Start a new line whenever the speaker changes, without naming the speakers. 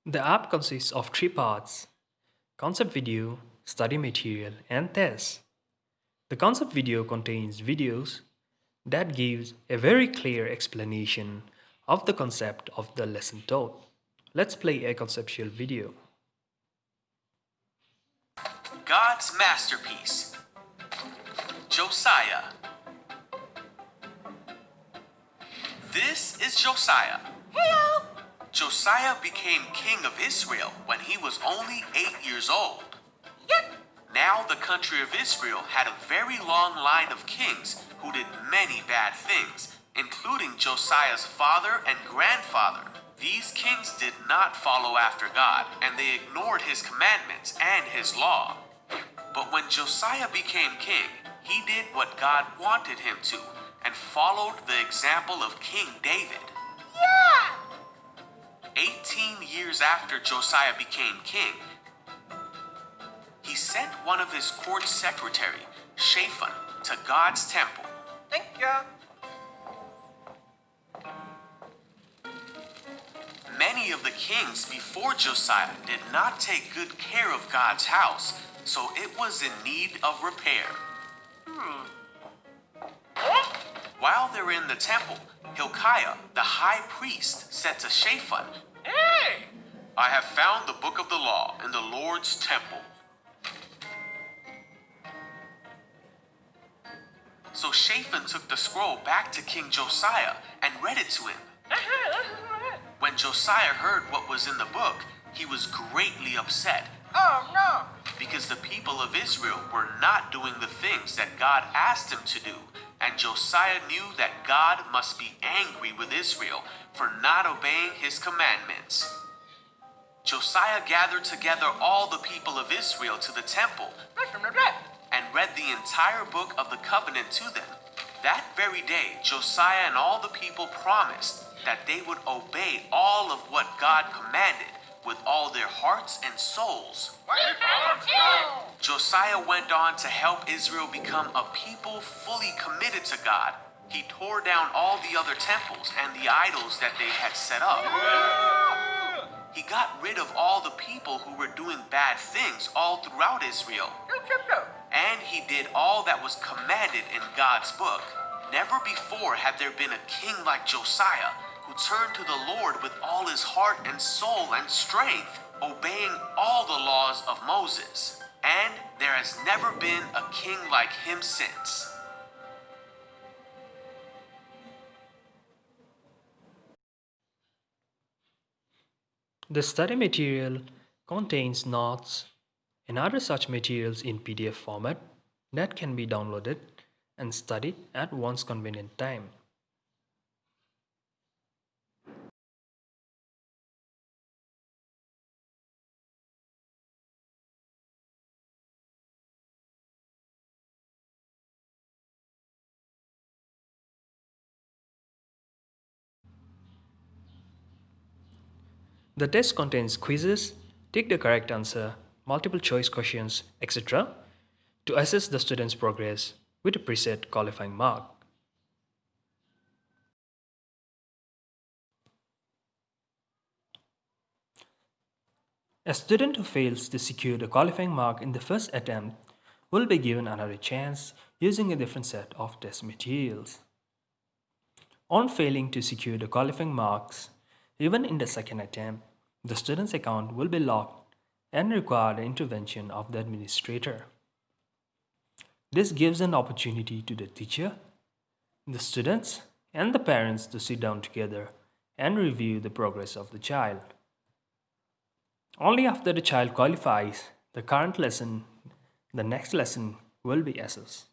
The app consists of three parts: concept video, study material, and tests. The concept video contains videos that gives a very clear explanation of the concept of the lesson taught. Let's play a conceptual video.
God's masterpiece, Josiah. This is Josiah. Hello. Josiah became king of Israel when he was only 8 years old. Yep. Now the country of Israel had a very long line of kings who did many bad things, including Josiah's father and grandfather. These kings did not follow after God, and they ignored his commandments and his law. But when Josiah became king, he did what God wanted him to and followed the example of King David. Yeah! 18 years after Josiah became king, he sent one of his court secretary, Shaphan, to God's temple. Thank you. Many of the kings before Josiah did not take good care of God's house, so it was in need of repair. While they're in the temple, Hilkiah, the high priest, said to Shaphan, "Hey! I have found the book of the law in the Lord's temple." So Shaphan took the scroll back to King Josiah and read it to him. When Josiah heard what was in the book, he was greatly upset. Oh no! Because the people of Israel were not doing the things that God asked him to do, and Josiah knew that God must be angry with Israel for not obeying his commandments. Josiah gathered together all the people of Israel to the temple and read the entire book of the covenant to them. That very day, Josiah and all the people promised that they would obey all of what God commanded with all their hearts and souls. Josiah went on to help Israel become a people fully committed to God. He tore down all the other temples and the idols that they had set up. He got rid of all the people who were doing bad things all throughout Israel. And he did all that was commanded in God's book. Never before had there been a king like Josiah, who turned to the Lord with all his heart and soul and strength, obeying all the laws of Moses. And there has never been a king like him since.
The study material contains notes and other such materials in PDF format that can be downloaded and studied at one's convenient time. The test contains quizzes, take the correct answer, multiple choice questions, etc. to assess the student's progress with a preset qualifying mark. A student who fails to secure the qualifying mark in the first attempt will be given another chance using a different set of test materials. On failing to secure the qualifying marks, even in the second attempt, the student's account will be locked and require the intervention of the administrator. This gives an opportunity to the teacher, the students, and the parents to sit down together and review the progress of the child. Only after the child qualifies the current lesson, the next lesson will be assessed.